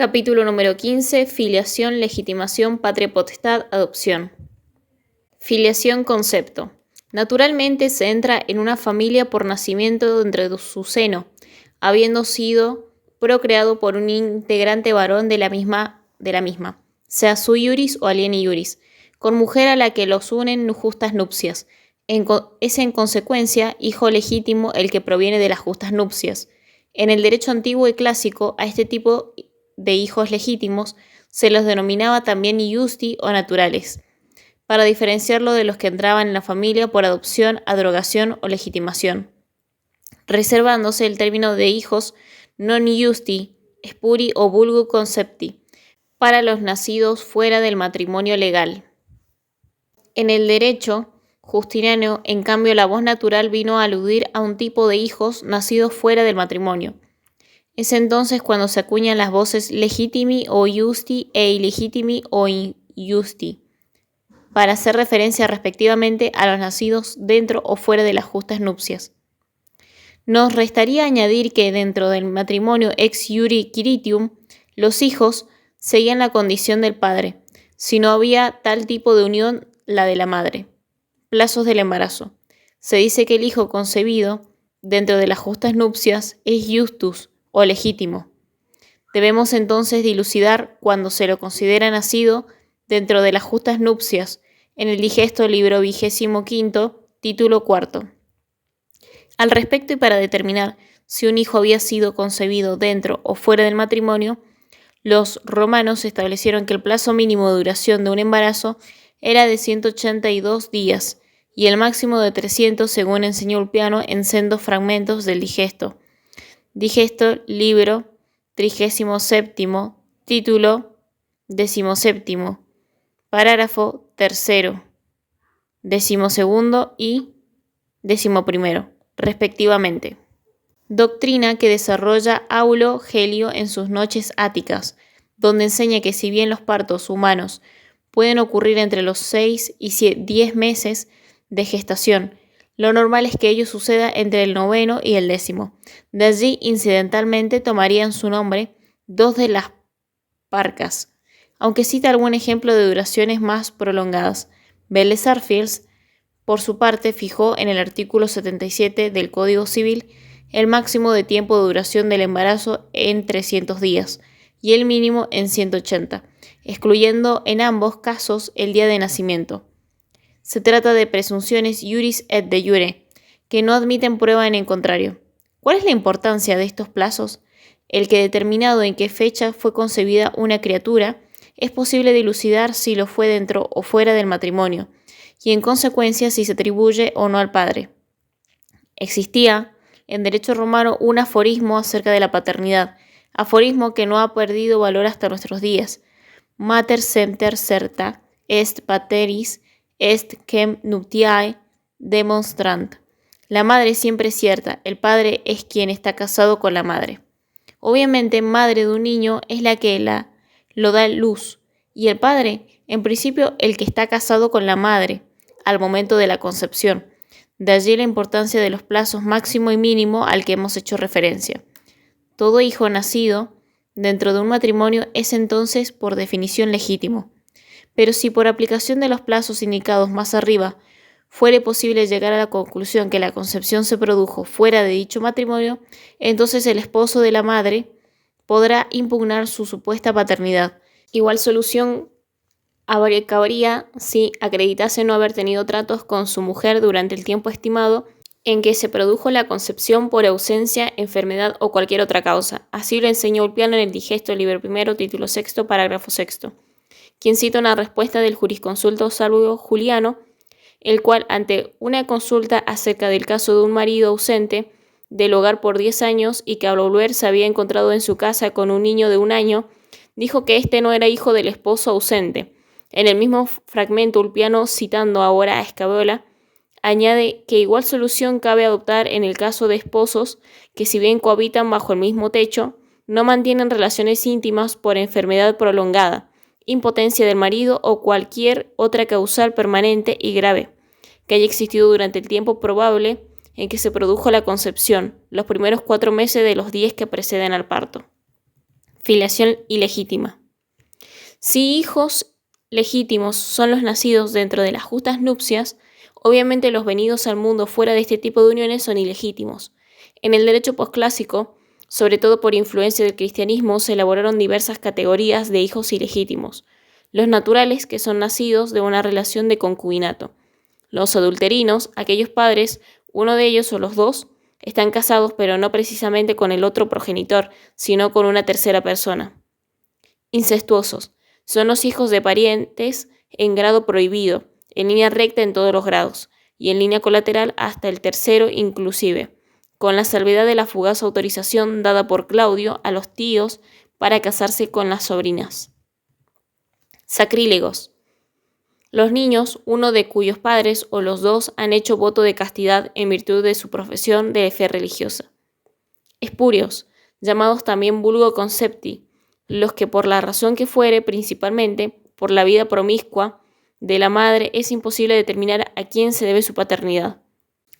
Capítulo número 15. Filiación, legitimación, patria potestad, adopción. Filiación concepto. Naturalmente se entra en una familia por nacimiento dentro de su seno, habiendo sido procreado por un integrante varón de la misma, sea sui iuris o alieni iuris, con mujer a la que los unen justas nupcias. Es en consecuencia hijo legítimo el que proviene de las justas nupcias. En el derecho antiguo y clásico, a este tipo de hijos legítimos se los denominaba también iusti o naturales, para diferenciarlo de los que entraban en la familia por adopción, abrogación o legitimación, reservándose el término de hijos non iusti, spuri o vulgo concepti, para los nacidos fuera del matrimonio legal. En el derecho justiniano, en cambio, la voz natural vino a aludir a un tipo de hijos nacidos fuera del matrimonio. Es entonces cuando se acuñan las voces legitimi o iusti e illegitimi o iusti, para hacer referencia respectivamente a los nacidos dentro o fuera de las justas nupcias. Nos restaría añadir que dentro del matrimonio ex iuri quiritium, los hijos seguían la condición del padre, si no había tal tipo de unión, la de la madre. Plazos del embarazo. Se dice que el hijo concebido dentro de las justas nupcias es iustus o legítimo. Debemos entonces dilucidar cuando se lo considera nacido dentro de las justas nupcias en el digesto libro 25, título 4. Al respecto, y para determinar si un hijo había sido concebido dentro o fuera del matrimonio, los romanos establecieron que el plazo mínimo de duración de un embarazo era de 182 días y el máximo de 300, según enseñó Ulpiano en sendos fragmentos del digesto. Digesto, libro 37, título 17, parágrafo 3, 12 y 11, respectivamente. Doctrina que desarrolla Aulo Gelio en sus Noches Áticas, donde enseña que si bien los partos humanos pueden ocurrir entre los 6 y 10 meses de gestación, lo normal es que ello suceda entre el 9 y el 10. De allí, incidentalmente, tomarían su nombre dos de las parcas, aunque cita algún ejemplo de duraciones más prolongadas. Belle-Sarfield, por su parte, fijó en el artículo 77 del Código Civil el máximo de tiempo de duración del embarazo en 300 días y el mínimo en 180, excluyendo en ambos casos el día de nacimiento. Se trata de presunciones iuris et de iure, que no admiten prueba en el contrario. ¿Cuál es la importancia de estos plazos? El que determinado en qué fecha fue concebida una criatura, es posible dilucidar si lo fue dentro o fuera del matrimonio, y en consecuencia si se atribuye o no al padre. Existía en derecho romano un aforismo acerca de la paternidad, aforismo que no ha perdido valor hasta nuestros días. Mater semper certa est pateris est quem nuptiae demonstrant. La madre siempre es cierta, el padre es quien está casado con la madre. Obviamente, madre de un niño es la que lo da luz, y el padre, en principio, el que está casado con la madre al momento de la concepción. De allí la importancia de los plazos máximo y mínimo al que hemos hecho referencia. Todo hijo nacido dentro de un matrimonio es entonces, por definición, legítimo. Pero si por aplicación de los plazos indicados más arriba fuere posible llegar a la conclusión que la concepción se produjo fuera de dicho matrimonio, entonces el esposo de la madre podrá impugnar su supuesta paternidad. Igual solución cabría si acreditase no haber tenido tratos con su mujer durante el tiempo estimado en que se produjo la concepción por ausencia, enfermedad o cualquier otra causa. Así lo enseñó Ulpiano en el digesto libro 1, título 6, parágrafo 6, quien cita una respuesta del jurisconsulto Salvio Juliano, el cual, ante una consulta acerca del caso de un marido ausente del hogar por 10 años y que al volver se había encontrado en su casa con un niño de 1 año, dijo que este no era hijo del esposo ausente. En el mismo fragmento, Ulpiano, citando ahora a Scaevola, añade que igual solución cabe adoptar en el caso de esposos que, si bien cohabitan bajo el mismo techo, no mantienen relaciones íntimas por enfermedad prolongada, impotencia del marido o cualquier otra causal permanente y grave que haya existido durante el tiempo probable en que se produjo la concepción, los primeros 4 meses de los 10 que preceden al parto. Filiación ilegítima. Si hijos legítimos son los nacidos dentro de las justas nupcias, obviamente los venidos al mundo fuera de este tipo de uniones son ilegítimos. En el derecho posclásico, sobre todo por influencia del cristianismo, se elaboraron diversas categorías de hijos ilegítimos. Los naturales, que son nacidos de una relación de concubinato. Los adulterinos, aquellos padres, uno de ellos o los dos, están casados pero no precisamente con el otro progenitor, sino con una tercera persona. Incestuosos. Son los hijos de parientes en grado prohibido, en línea recta en todos los grados, y en línea colateral hasta el tercero inclusive, con la salvedad de la fugaz autorización dada por Claudio a los tíos para casarse con las sobrinas. Sacrílegos. Los niños, uno de cuyos padres o los dos han hecho voto de castidad en virtud de su profesión de fe religiosa. Espurios, llamados también vulgo concepti, los que por la razón que fuere, principalmente por la vida promiscua de la madre, es imposible determinar a quién se debe su paternidad.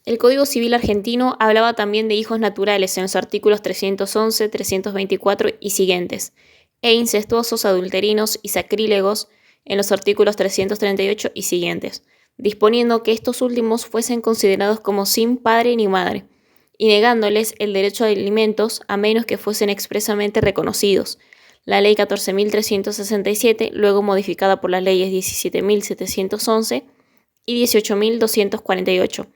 El Código Civil argentino hablaba también de hijos naturales en los artículos 311, 324 y siguientes, e incestuosos, adulterinos y sacrílegos en los artículos 338 y siguientes, disponiendo que estos últimos fuesen considerados como sin padre ni madre, y negándoles el derecho a alimentos a menos que fuesen expresamente reconocidos. La Ley 14.367, luego modificada por las leyes 17.711 y 18.248,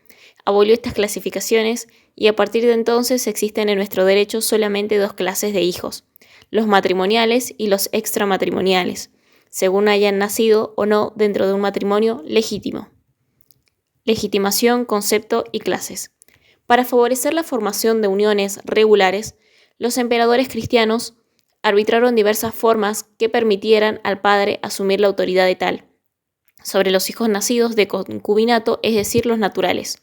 abolió estas clasificaciones y a partir de entonces existen en nuestro derecho solamente dos clases de hijos, los matrimoniales y los extramatrimoniales, según hayan nacido o no dentro de un matrimonio legítimo. Legitimación, concepto y clases. Para favorecer la formación de uniones regulares, los emperadores cristianos arbitraron diversas formas que permitieran al padre asumir la autoridad de tal, sobre los hijos nacidos de concubinato, es decir, los naturales.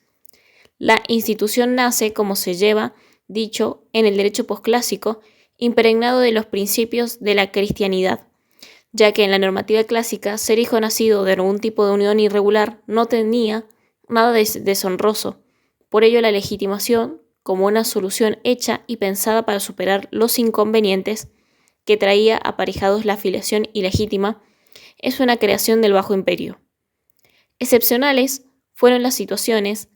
La institución nace, como se lleva dicho en el derecho posclásico, impregnado de los principios de la cristianidad, ya que en la normativa clásica ser hijo nacido de algún tipo de unión irregular no tenía nada de deshonroso. Por ello la legitimación, como una solución hecha y pensada para superar los inconvenientes que traía aparejados la filiación ilegítima, es una creación del Bajo Imperio. Excepcionales fueron las situaciones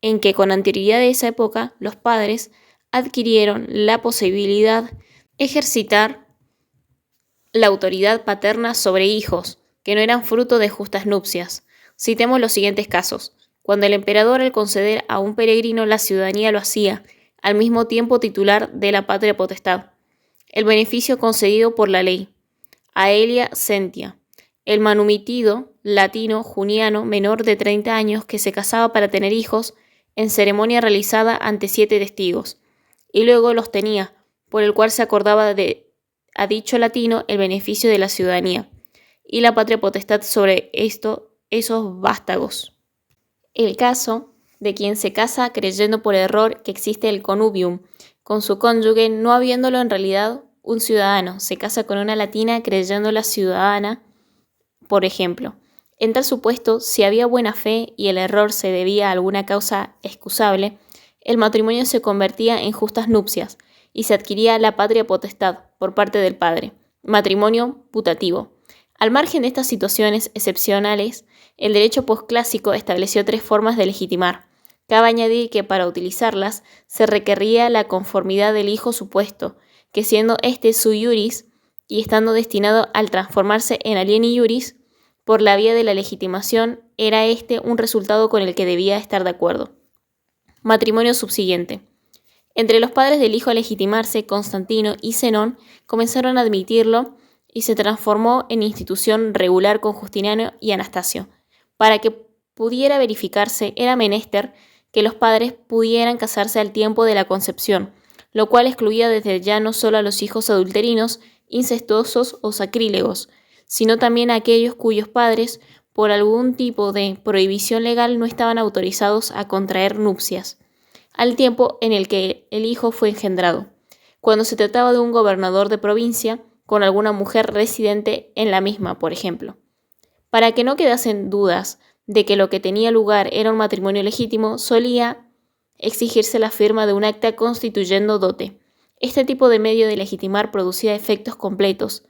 en que con anterioridad de esa época los padres adquirieron la posibilidad de ejercitar la autoridad paterna sobre hijos que no eran fruto de justas nupcias. Citemos los siguientes casos. Cuando el emperador, al conceder a un peregrino la ciudadanía, lo hacía al mismo tiempo titular de la patria potestad. El beneficio concedido por la ley. Aelia Sentia, el manumitido latino juniano menor de 30 años que se casaba para tener hijos en ceremonia realizada ante 7 testigos, y luego los tenía, por el cual se acordaba a dicho latino el beneficio de la ciudadanía y la patria potestad sobre esos vástagos. El caso de quien se casa creyendo por error que existe el connubium con su cónyuge, no habiéndolo en realidad un ciudadano, se casa con una latina creyéndola ciudadana, por ejemplo. En tal supuesto, si había buena fe y el error se debía a alguna causa excusable, el matrimonio se convertía en justas nupcias y se adquiría la patria potestad por parte del padre, matrimonio putativo. Al margen de estas situaciones excepcionales, el derecho posclásico estableció 3 formas de legitimar. Cabe añadir que para utilizarlas se requería la conformidad del hijo supuesto, que siendo este sui iuris y estando destinado al transformarse en alieni iuris, por la vía de la legitimación, era este un resultado con el que debía estar de acuerdo. Matrimonio subsiguiente. Entre los padres del hijo a legitimarse, Constantino y Zenón comenzaron a admitirlo y se transformó en institución regular con Justiniano y Anastasio. Para que pudiera verificarse, era menester que los padres pudieran casarse al tiempo de la concepción, lo cual excluía desde ya no solo a los hijos adulterinos, incestuosos o sacrílegos, sino también a aquellos cuyos padres, por algún tipo de prohibición legal, no estaban autorizados a contraer nupcias, al tiempo en el que el hijo fue engendrado, cuando se trataba de un gobernador de provincia con alguna mujer residente en la misma, por ejemplo. Para que no quedasen dudas de que lo que tenía lugar era un matrimonio legítimo, solía exigirse la firma de un acta constituyendo dote, Este tipo de medio de legitimar producía efectos completos,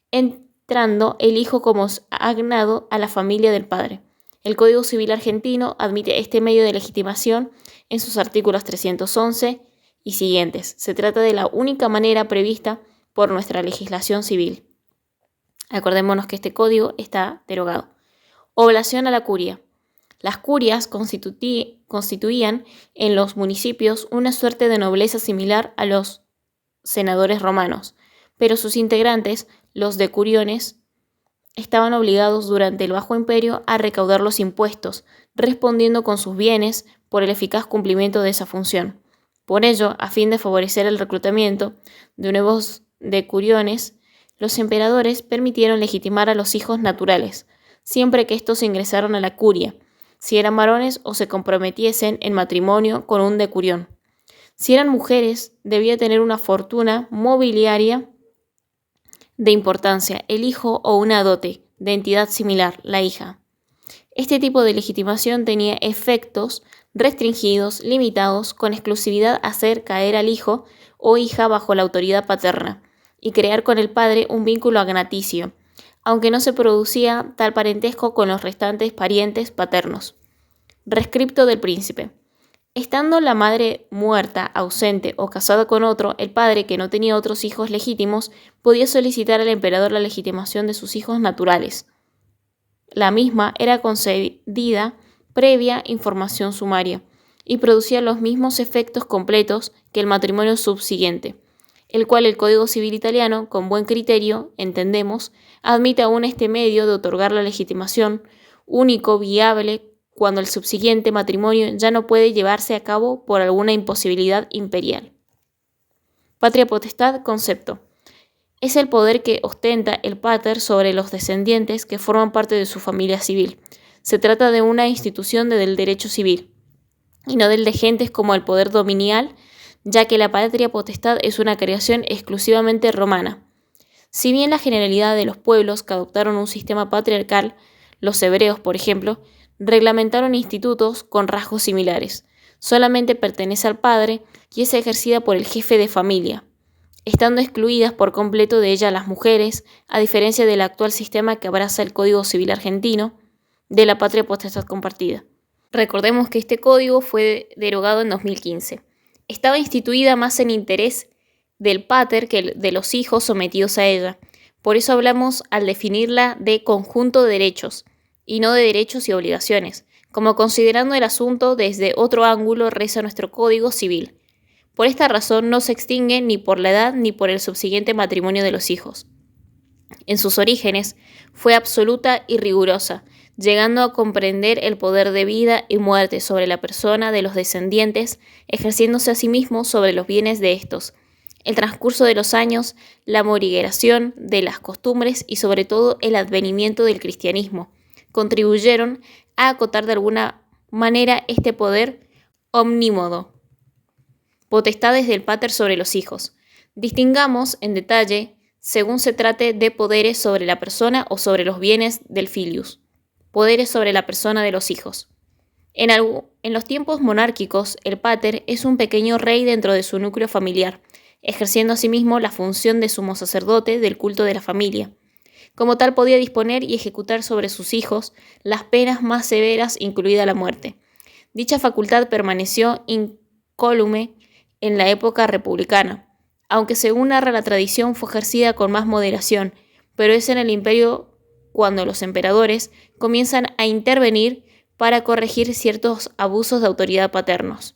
entrando el hijo como agnado a la familia del padre. El Código Civil argentino admite este medio de legitimación en sus artículos 311 y siguientes. Se trata de la única manera prevista por nuestra legislación civil. Acordémonos que este código está derogado. Oblación a la curia. Las curias constituían en los municipios una suerte de nobleza similar a los senadores romanos, pero sus integrantes, los decuriones, estaban obligados durante el Bajo Imperio a recaudar los impuestos, respondiendo con sus bienes por el eficaz cumplimiento de esa función. Por ello, a fin de favorecer el reclutamiento de nuevos decuriones, los emperadores permitieron legitimar a los hijos naturales, siempre que estos ingresaron a la curia, si eran varones o se comprometiesen en matrimonio con un decurión. Si eran mujeres, debía tener una fortuna mobiliaria de importancia, el hijo o una dote, de entidad similar, la hija. Este tipo de legitimación tenía efectos restringidos, limitados, con exclusividad a hacer caer al hijo o hija bajo la autoridad paterna y crear con el padre un vínculo agnaticio, aunque no se producía tal parentesco con los restantes parientes paternos. Rescripto del príncipe. Estando la madre muerta, ausente o casada con otro, el padre, que no tenía otros hijos legítimos, podía solicitar al emperador la legitimación de sus hijos naturales. La misma era concedida previa información sumaria y producía los mismos efectos completos que el matrimonio subsiguiente, el cual el Código Civil italiano, con buen criterio, entendemos, admite aún este medio de otorgar la legitimación, único, viable, cuando el subsiguiente matrimonio ya no puede llevarse a cabo por alguna imposibilidad imperial. Patria potestad, concepto. Es el poder que ostenta el pater sobre los descendientes que forman parte de su familia civil. Se trata de una institución del derecho civil, y no del de gentes como el poder dominial, ya que la patria potestad es una creación exclusivamente romana. Si bien la generalidad de los pueblos que adoptaron un sistema patriarcal, los hebreos, por ejemplo, reglamentaron institutos con rasgos similares. Solamente pertenece al padre y es ejercida por el jefe de familia, estando excluidas por completo de ella las mujeres, a diferencia del actual sistema que abraza el Código Civil argentino de la patria potestad compartida. Recordemos que este código fue derogado en 2015. Estaba instituida más en interés del pater que de los hijos sometidos a ella. Por eso hablamos al definirla de conjunto de derechos, y no de derechos y obligaciones, como considerando el asunto desde otro ángulo reza nuestro Código Civil. Por esta razón no se extingue ni por la edad ni por el subsiguiente matrimonio de los hijos. En sus orígenes fue absoluta y rigurosa, llegando a comprender el poder de vida y muerte sobre la persona de los descendientes, ejerciéndose asimismo sobre los bienes de estos. El transcurso de los años, la morigeración de las costumbres y sobre todo el advenimiento del cristianismo contribuyeron a acotar de alguna manera este poder omnímodo. Potestades del pater sobre los hijos. Distingamos en detalle según se trate de poderes sobre la persona o sobre los bienes del filius. Poderes sobre la persona de los hijos. En los tiempos monárquicos, el pater es un pequeño rey dentro de su núcleo familiar, ejerciendo asimismo la función de sumo sacerdote del culto de la familia. Como tal, podía disponer y ejecutar sobre sus hijos las penas más severas, incluida la muerte. Dicha facultad permaneció incólume en la época republicana, aunque según narra la tradición fue ejercida con más moderación, pero es en el imperio cuando los emperadores comienzan a intervenir para corregir ciertos abusos de autoridad paternos.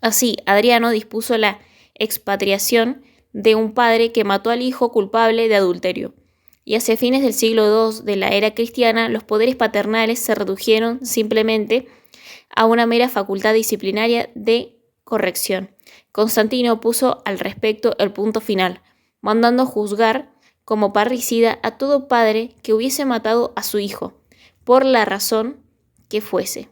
Así, Adriano dispuso la expatriación de un padre que mató al hijo culpable de adulterio. Y hacia fines del siglo II de la era cristiana, los poderes paternales se redujeron simplemente a una mera facultad disciplinaria de corrección. Constantino puso al respecto el punto final, mandando juzgar como parricida a todo padre que hubiese matado a su hijo, por la razón que fuese.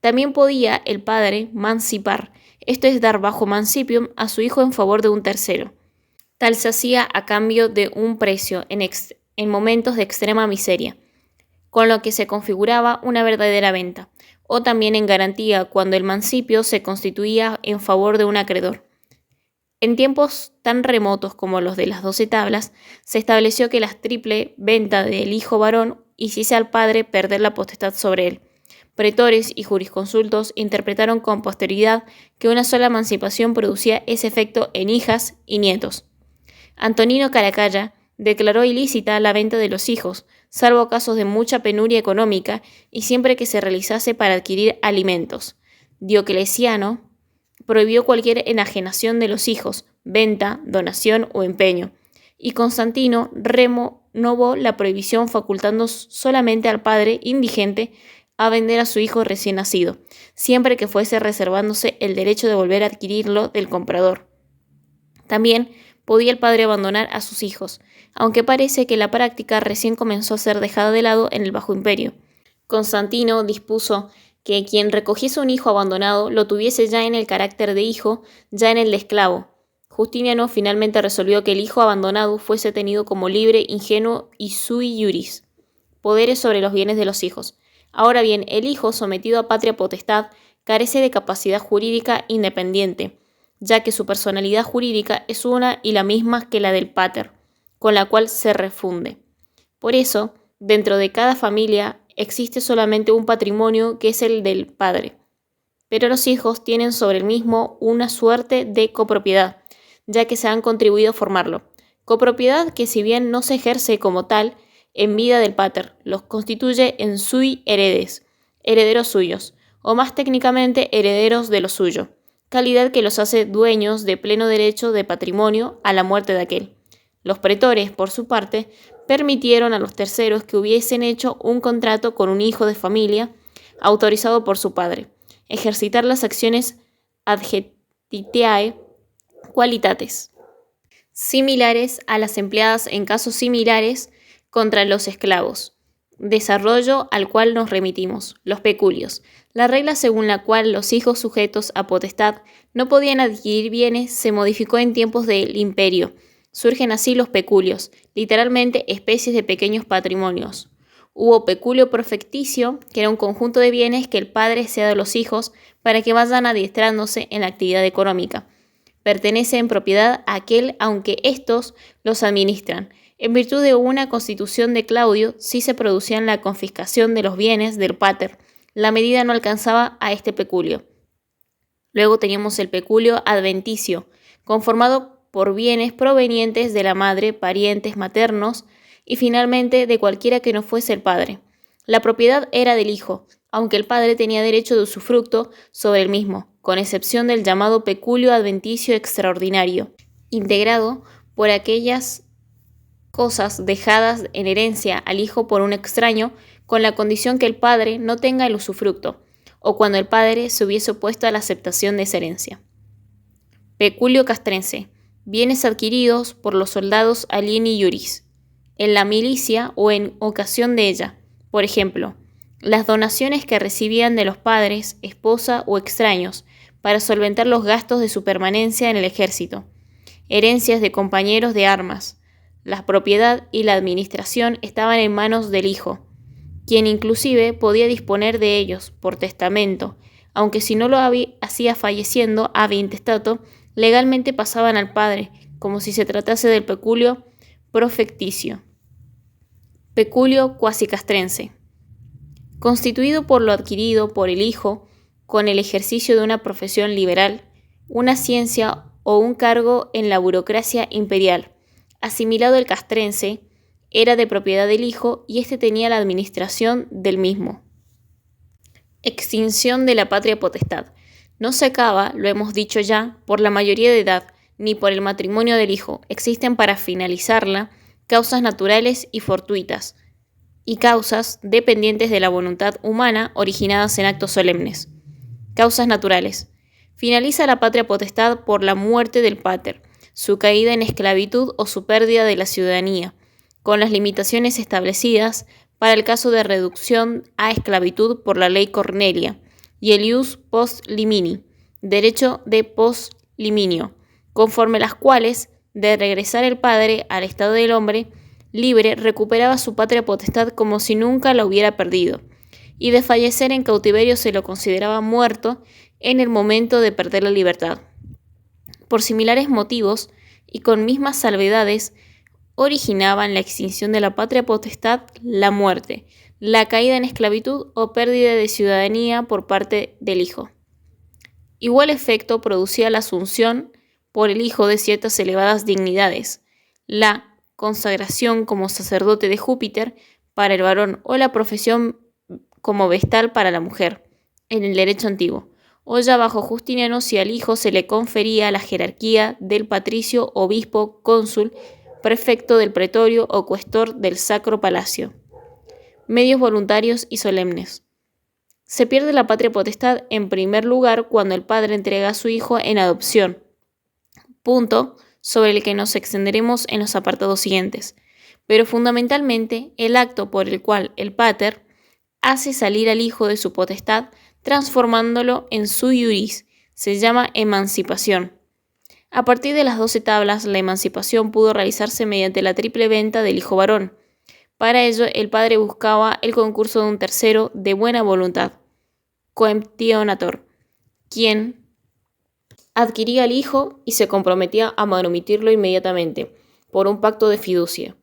También podía el padre mancipar, esto es dar bajo mancipium a su hijo en favor de un tercero. Tal se hacía a cambio de un precio en momentos de extrema miseria, con lo que se configuraba una verdadera venta, o también en garantía cuando el mancipio se constituía en favor de un acreedor. En tiempos tan remotos como los de las 12 tablas, se estableció que la triple venta del hijo varón hiciese al padre perder la potestad sobre él. Pretores y jurisconsultos interpretaron con posterioridad que una sola emancipación producía ese efecto en hijas y nietos. Antonino Caracalla declaró ilícita la venta de los hijos, salvo casos de mucha penuria económica y siempre que se realizase para adquirir alimentos. Diocleciano prohibió cualquier enajenación de los hijos, venta, donación o empeño, y Constantino renovó la prohibición facultando solamente al padre indigente a vender a su hijo recién nacido, siempre que fuese reservándose el derecho de volver a adquirirlo del comprador. También podía el padre abandonar a sus hijos, aunque parece que la práctica recién comenzó a ser dejada de lado en el Bajo Imperio. Constantino dispuso que quien recogiese un hijo abandonado lo tuviese ya en el carácter de hijo, ya en el de esclavo. Justiniano finalmente resolvió que el hijo abandonado fuese tenido como libre, ingenuo y sui iuris, poderes sobre los bienes de los hijos. Ahora bien, el hijo sometido a patria potestad carece de capacidad jurídica independiente, ya que su personalidad jurídica es una y la misma que la del pater, con la cual se refunde. Por eso, dentro de cada familia existe solamente un patrimonio que es el del padre, pero los hijos tienen sobre el mismo una suerte de copropiedad, ya que se han contribuido a formarlo. Copropiedad que, si bien no se ejerce como tal en vida del pater, los constituye en sui heredes, herederos suyos, o más técnicamente herederos de lo suyo, calidad que los hace dueños de pleno derecho de patrimonio a la muerte de aquel. Los pretores, por su parte, permitieron a los terceros que hubiesen hecho un contrato con un hijo de familia, autorizado por su padre, ejercitar las acciones adjectitiae qualitates, similares a las empleadas en casos similares contra los esclavos, desarrollo al cual nos remitimos, los peculios, la regla según la cual los hijos sujetos a potestad no podían adquirir bienes se modificó en tiempos del imperio. Surgen así los peculios, literalmente especies de pequeños patrimonios. Hubo peculio profecticio, que era un conjunto de bienes que el padre cede a los hijos para que vayan adiestrándose en la actividad económica. Pertenece en propiedad a aquel aunque éstos los administran. En virtud de una constitución de Claudio, sí se producía la confiscación de los bienes del pater. La medida no alcanzaba a este peculio. Luego teníamos el peculio adventicio, conformado por bienes provenientes de la madre, parientes maternos y finalmente de cualquiera que no fuese el padre. La propiedad era del hijo, aunque el padre tenía derecho de usufructo sobre el mismo, con excepción del llamado peculio adventicio extraordinario, integrado por aquellas cosas dejadas en herencia al hijo por un extraño, con la condición que el padre no tenga el usufructo, o cuando el padre se hubiese opuesto a la aceptación de esa herencia. Peculio castrense, bienes adquiridos por los soldados alieni iuris, en la milicia o en ocasión de ella. Por ejemplo, las donaciones que recibían de los padres, esposa o extraños para solventar los gastos de su permanencia en el ejército. Herencias de compañeros de armas. La propiedad y la administración estaban en manos del hijo, quien inclusive podía disponer de ellos por testamento, aunque si no lo hacía falleciendo ab intestato, legalmente pasaban al padre, como si se tratase del peculio profecticio. Peculio cuasicastrense, constituido por lo adquirido por el hijo con el ejercicio de una profesión liberal, una ciencia o un cargo en la burocracia imperial. Asimilado el castrense, era de propiedad del hijo y éste tenía la administración del mismo. Extinción de la patria potestad. No se acaba, lo hemos dicho ya, por la mayoría de edad, ni por el matrimonio del hijo. Existen para finalizarla causas naturales y fortuitas, y causas dependientes de la voluntad humana originadas en actos solemnes. Causas naturales. Finaliza la patria potestad por la muerte del pater, su caída en esclavitud o su pérdida de la ciudadanía, con las limitaciones establecidas para el caso de reducción a esclavitud por la ley Cornelia, y el ius post limini, derecho de post liminio, conforme las cuales, de regresar el padre al estado del hombre libre, recuperaba su patria potestad como si nunca la hubiera perdido, y de fallecer en cautiverio se lo consideraba muerto en el momento de perder la libertad. por similares motivos y con mismas salvedades, originaban la extinción de la patria potestad, la muerte, la caída en esclavitud o pérdida de ciudadanía por parte del hijo. Igual efecto producía la asunción por el hijo de ciertas elevadas dignidades, la consagración como sacerdote de Júpiter para el varón o la profesión como vestal para la mujer, en el derecho antiguo, o ya bajo Justiniano si al hijo se le confería la jerarquía del patricio, obispo, cónsul, prefecto del pretorio o cuestor del Sacro Palacio. Medios voluntarios y solemnes. Se pierde la patria potestad en primer lugar cuando el padre entrega a su hijo en adopción, punto sobre el que nos extenderemos en los apartados siguientes, pero fundamentalmente el acto por el cual el pater hace salir al hijo de su potestad transformándolo en sui iuris, se llama emancipación. A partir de las 12 tablas, la emancipación pudo realizarse mediante la triple venta del hijo varón. Para ello, el padre buscaba el concurso de un tercero de buena voluntad, coemptionator, quien adquiría al hijo y se comprometía a manumitirlo inmediatamente, por un pacto de fiducia.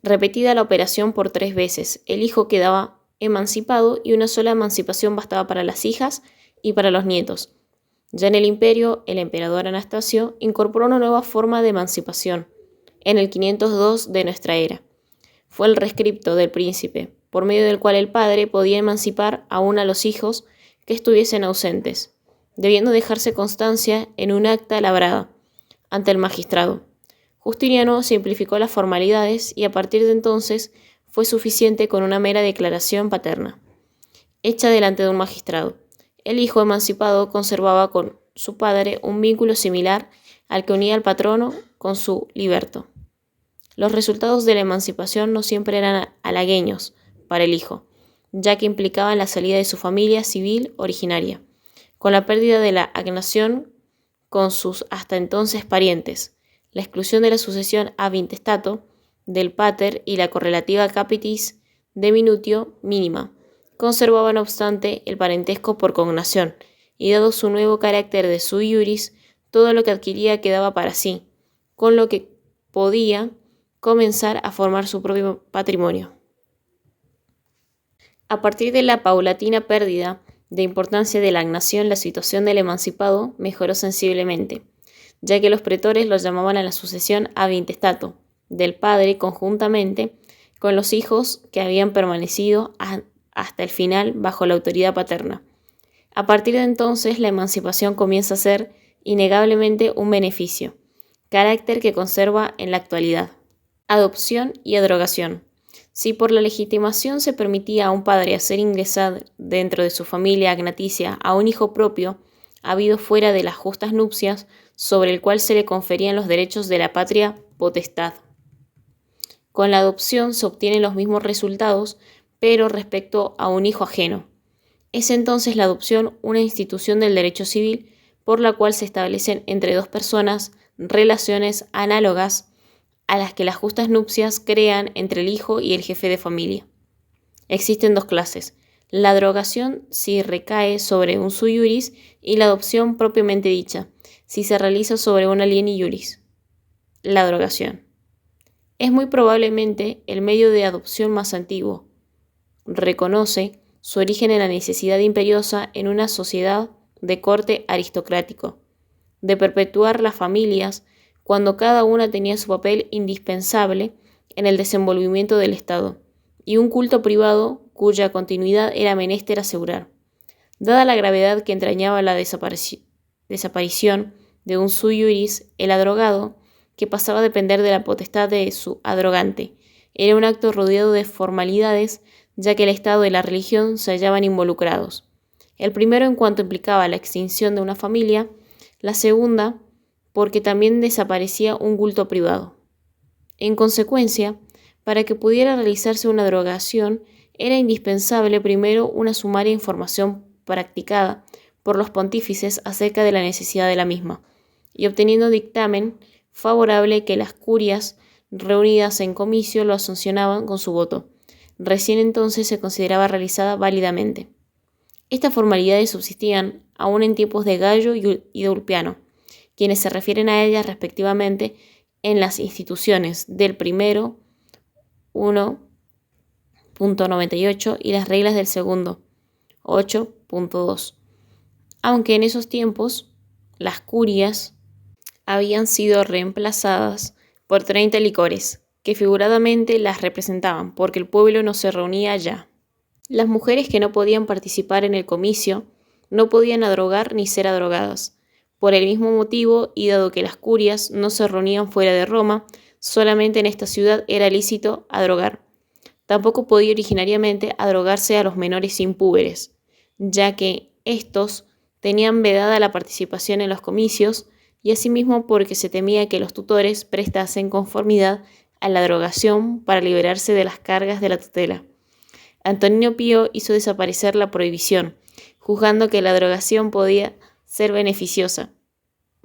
Repetida la operación por 3 veces, el hijo quedaba emancipado y una sola emancipación bastaba para las hijas y para los nietos. Ya en el imperio, el emperador Anastasio incorporó una nueva forma de emancipación, en el 502 de nuestra era. Fue el rescripto del príncipe, por medio del cual el padre podía emancipar aún a los hijos que estuviesen ausentes, debiendo dejarse constancia en un acta labrada ante el magistrado. Justiniano simplificó las formalidades y a partir de entonces fue suficiente con una mera declaración paterna, hecha delante de un magistrado. El hijo emancipado conservaba con su padre un vínculo similar al que unía al patrono con su liberto. Los resultados de la emancipación no siempre eran halagüeños para el hijo, ya que implicaban la salida de su familia civil originaria, con la pérdida de la agnación con sus hasta entonces parientes, la exclusión de la sucesión ab intestato del pater y la correlativa capitis de minutio mínima. Conservaba no obstante el parentesco por cognación, y dado su nuevo carácter de sui iuris, todo lo que adquiría quedaba para sí, con lo que podía comenzar a formar su propio patrimonio. A partir de la paulatina pérdida de importancia de la agnación, la situación del emancipado mejoró sensiblemente, ya que los pretores lo llamaban a la sucesión ab intestato del padre conjuntamente con los hijos que habían permanecido hasta el final bajo la autoridad paterna. A partir de entonces, la emancipación comienza a ser innegablemente un beneficio, carácter que conserva en la actualidad. Adopción y adrogación. Si por la legitimación se permitía a un padre hacer ingresar dentro de su familia agnaticia a un hijo propio, habido fuera de las justas nupcias, sobre el cual se le conferían los derechos de la patria potestad. Con la adopción se obtienen los mismos resultados, pero respecto a un hijo ajeno. Es entonces la adopción una institución del derecho civil por la cual se establecen entre dos personas relaciones análogas a las que las justas nupcias crean entre el hijo y el jefe de familia. Existen 2 clases: la adrogación si recae sobre un sui iuris y la adopción propiamente dicha, si se realiza sobre un alieni iuris. La adrogación es muy probablemente el medio de adopción más antiguo. Reconoce su origen en la necesidad imperiosa en una sociedad de corte aristocrático, de perpetuar las familias cuando cada una tenía su papel indispensable en el desenvolvimiento del Estado, y un culto privado cuya continuidad era menester asegurar. Dada la gravedad que entrañaba la desaparición de un sui iuris, el adrogado, que pasaba a depender de la potestad de su adrogante, era un acto rodeado de formalidades, ya que el Estado y la religión se hallaban involucrados. El primero en cuanto implicaba la extinción de una familia, la segunda porque también desaparecía un culto privado. En consecuencia, para que pudiera realizarse una adrogación, era indispensable primero una sumaria información practicada por los pontífices acerca de la necesidad de la misma, y obteniendo dictamen favorable que las curias reunidas en comicio lo sancionaban con su voto. Recién entonces se consideraba realizada válidamente. Estas formalidades subsistían aún en tiempos de Gallo y de Ulpiano, quienes se refieren a ellas respectivamente en las instituciones del primero 1.98 y las reglas del segundo 8.2. Aunque en esos tiempos las curias habían sido reemplazadas por 30 licores, que figuradamente las representaban, porque el pueblo no se reunía ya. Las mujeres que no podían participar en el comicio no podían adrogar ni ser adrogadas. Por el mismo motivo, y dado que las curias no se reunían fuera de Roma, solamente en esta ciudad era lícito adrogar. Tampoco podía originariamente adrogarse a los menores impúberes, ya que éstos tenían vedada la participación en los comicios, y asimismo porque se temía que los tutores prestasen conformidad a la drogación para liberarse de las cargas de la tutela. Antonino Pío hizo desaparecer la prohibición, juzgando que la drogación podía ser beneficiosa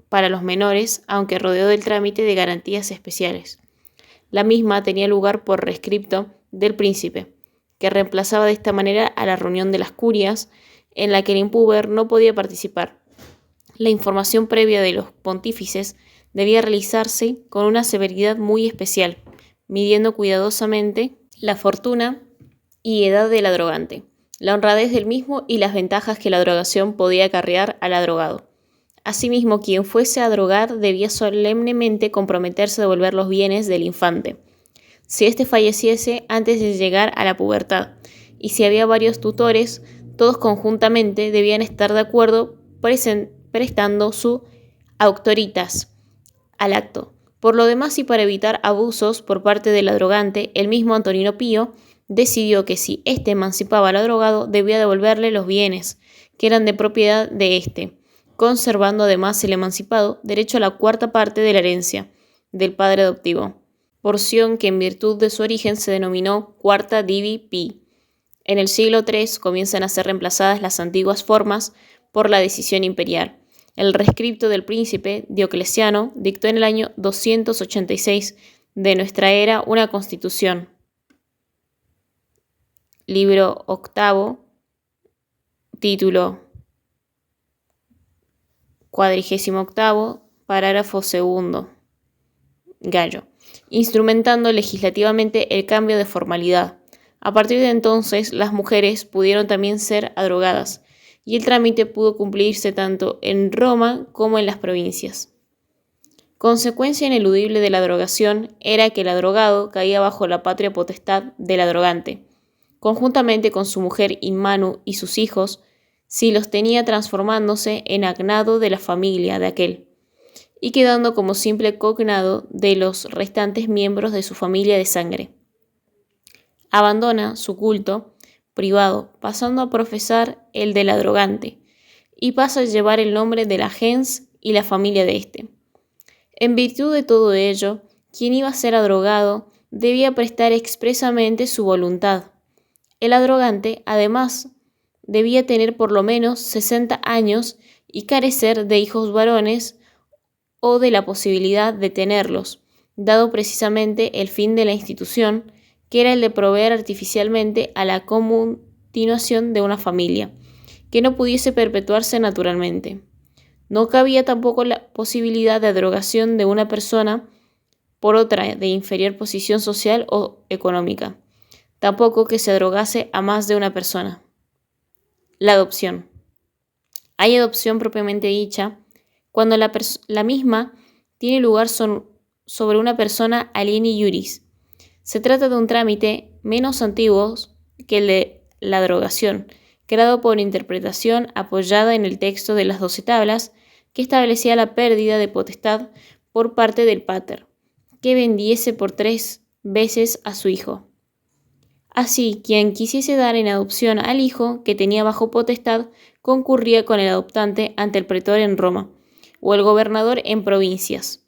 para los menores, aunque rodeó del trámite de garantías especiales. La misma tenía lugar por rescripto del príncipe, que reemplazaba de esta manera a la reunión de las curias, en la que el impúber no podía participar. La información previa de los pontífices debía realizarse con una severidad muy especial, midiendo cuidadosamente la fortuna y edad del adrogante, la honradez del mismo y las ventajas que la drogación podía acarrear al adrogado. Asimismo, quien fuese a drogar debía solemnemente comprometerse a devolver los bienes del infante, si éste falleciese antes de llegar a la pubertad, y si había varios tutores, todos conjuntamente debían estar de acuerdo prestando su auctoritas al acto. Por lo demás, y para evitar abusos por parte del adrogante, el mismo Antonino Pío decidió que si éste emancipaba al adrogado, debía devolverle los bienes, que eran de propiedad de éste, conservando además el emancipado derecho a la cuarta parte de la herencia del padre adoptivo, porción que en virtud de su origen se denominó cuarta divi pi. En el siglo III comienzan a ser reemplazadas las antiguas formas por la decisión imperial. El rescripto del príncipe Diocleciano dictó en el año 286 de nuestra era una constitución. Libro octavo, título 48, parágrafo segundo. Gallo. Instrumentando legislativamente el cambio de formalidad. A partir de entonces, las mujeres pudieron también ser adrogadas, y el trámite pudo cumplirse tanto en Roma como en las provincias. Consecuencia ineludible de la drogación era que el adrogado caía bajo la patria potestad del adrogante, conjuntamente con su mujer in manu y sus hijos, si los tenía, transformándose en agnado de la familia de aquel, y quedando como simple cognado de los restantes miembros de su familia de sangre. Abandona su culto privado, pasando a profesar el del adrogante, y pasa a llevar el nombre de la gens y la familia de éste. En virtud de todo ello, quien iba a ser adrogado debía prestar expresamente su voluntad. El adrogante, además, debía tener por lo menos 60 años y carecer de hijos varones o de la posibilidad de tenerlos, dado precisamente el fin de la institución, que era el de proveer artificialmente a la continuación de una familia, que no pudiese perpetuarse naturalmente. No cabía tampoco la posibilidad de adrogación de una persona por otra de inferior posición social o económica, tampoco que se adrogase a más de una persona. La adopción. Hay adopción propiamente dicha cuando la misma tiene lugar sobre una persona alieni iuris. Se trata de un trámite menos antiguo que el de la adrogación, creado por interpretación apoyada en el texto de las 12 tablas, que establecía la pérdida de potestad por parte del pater, que vendiese por 3 veces a su hijo. Así, quien quisiese dar en adopción al hijo que tenía bajo potestad concurría con el adoptante ante el pretor en Roma, o el gobernador en provincias,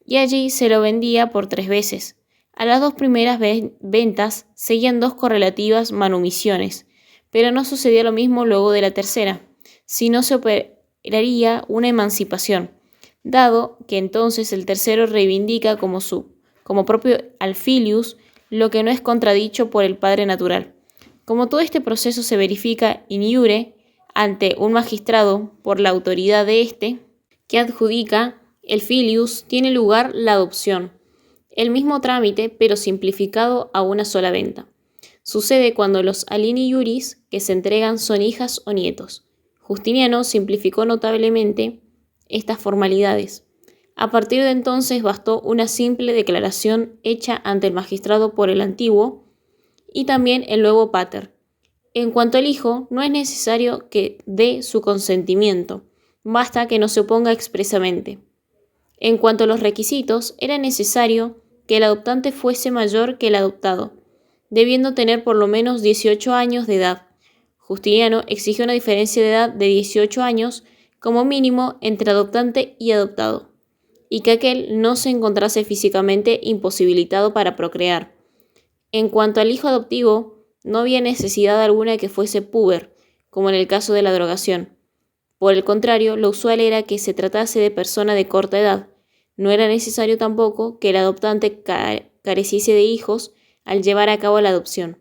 y allí se lo vendía por 3 veces. A las 2 primeras ventas seguían 2 correlativas manumisiones, pero no sucedía lo mismo luego de la tercera, si no se operaría una emancipación, dado que entonces el tercero reivindica como propio al filius lo que no es contradicho por el padre natural. Como todo este proceso se verifica in iure ante un magistrado por la autoridad de éste, que adjudica el filius, tiene lugar la adopción, el mismo trámite pero simplificado a una sola venta. Sucede cuando los alini iuris que se entregan son hijas o nietos. Justiniano simplificó notablemente estas formalidades. A partir de entonces bastó una simple declaración hecha ante el magistrado por el antiguo y también el nuevo pater. En cuanto al hijo, no es necesario que dé su consentimiento, basta que no se oponga expresamente. En cuanto a los requisitos, era necesario que el adoptante fuese mayor que el adoptado, debiendo tener por lo menos 18 años de edad. Justiniano exigió una diferencia de edad de 18 años como mínimo entre adoptante y adoptado, y que aquel no se encontrase físicamente imposibilitado para procrear. En cuanto al hijo adoptivo, no había necesidad alguna de que fuese puber, como en el caso de la drogación. Por el contrario, lo usual era que se tratase de persona de corta edad. No era necesario tampoco que el adoptante careciese de hijos al llevar a cabo la adopción.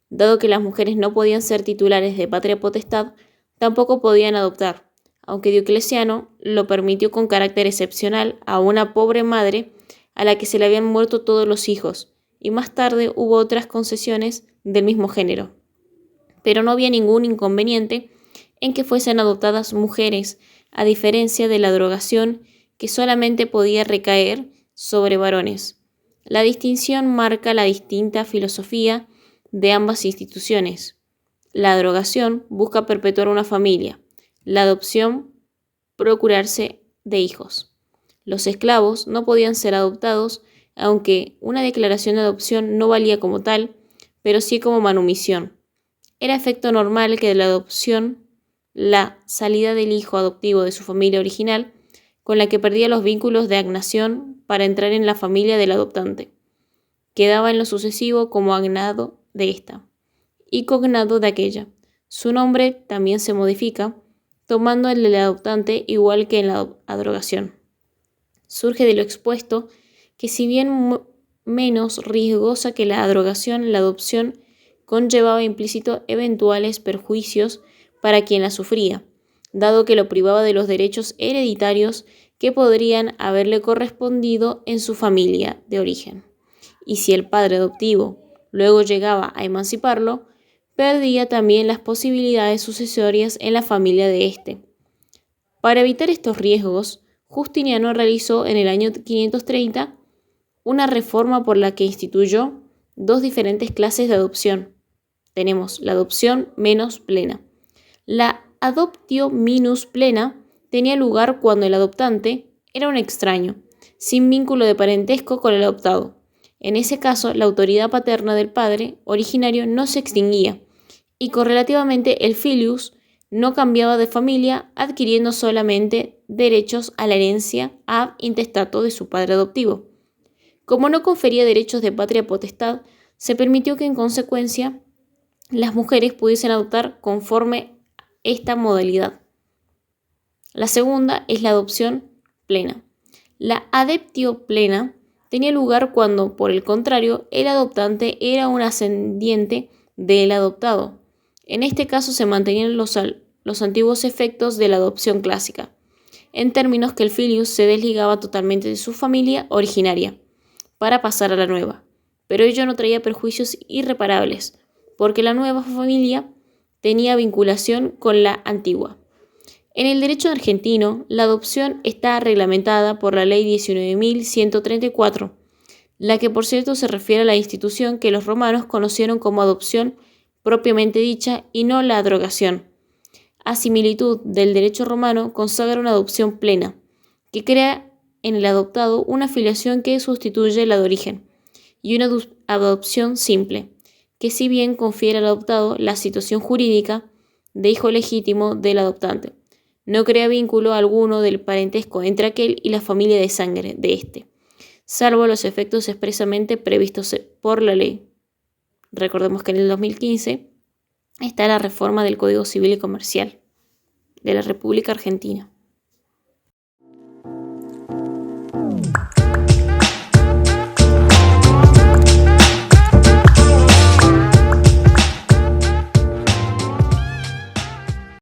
Dado que las mujeres no podían ser titulares de patria potestad, tampoco podían adoptar, aunque Diocleciano lo permitió con carácter excepcional a una pobre madre a la que se le habían muerto todos los hijos, y más tarde hubo otras concesiones del mismo género. Pero no había ningún inconveniente en que fuesen adoptadas mujeres, a diferencia de la drogación que solamente podía recaer sobre varones. La distinción marca la distinta filosofía de ambas instituciones. La drogación busca perpetuar una familia, la adopción procurarse de hijos. Los esclavos no podían ser adoptados, aunque una declaración de adopción no valía como tal, pero sí como manumisión. Era efecto normal que de la adopción la salida del hijo adoptivo de su familia original, con la que perdía los vínculos de agnación para entrar en la familia del adoptante. Quedaba en lo sucesivo como agnado de ésta y cognado de aquella. Su nombre también se modifica, tomando el del adoptante igual que en la adrogación. Surge de lo expuesto que si bien menos riesgosa que la adrogación, la adopción conllevaba implícito eventuales perjuicios para quien la sufría, dado que lo privaba de los derechos hereditarios que podrían haberle correspondido en su familia de origen. Y si el padre adoptivo luego llegaba a emanciparlo, perdía también las posibilidades sucesorias en la familia de éste. Para evitar estos riesgos, Justiniano realizó en el año 530 una reforma por la que instituyó dos diferentes clases de adopción. Tenemos la adopción menos plena. La adoptio minus plena tenía lugar cuando el adoptante era un extraño, sin vínculo de parentesco con el adoptado. En ese caso, la autoridad paterna del padre originario no se extinguía y correlativamente el filius no cambiaba de familia, adquiriendo solamente derechos a la herencia ab intestato de su padre adoptivo. Como no confería derechos de patria potestad, se permitió que en consecuencia las mujeres pudiesen adoptar conforme esta modalidad. La segunda es la adopción plena. La adoptio plena tenía lugar cuando, por el contrario, el adoptante era un ascendiente del adoptado. En este caso se mantenían los antiguos efectos de la adopción clásica, en términos que el filius se desligaba totalmente de su familia originaria para pasar a la nueva, pero ello no traía perjuicios irreparables, porque la nueva familia tenía vinculación con la antigua. En el derecho argentino, la adopción está reglamentada por la Ley 19.134, la que por cierto se refiere a la institución que los romanos conocieron como adopción propiamente dicha y no la adrogación. A similitud del derecho romano, consagra una adopción plena, que crea en el adoptado una filiación que sustituye la de origen, y una adopción simple, que si bien confiere al adoptado la situación jurídica de hijo legítimo del adoptante, no crea vínculo alguno del parentesco entre aquel y la familia de sangre de éste, salvo los efectos expresamente previstos por la ley. Recordemos que en el 2015 está la reforma del Código Civil y Comercial de la República Argentina.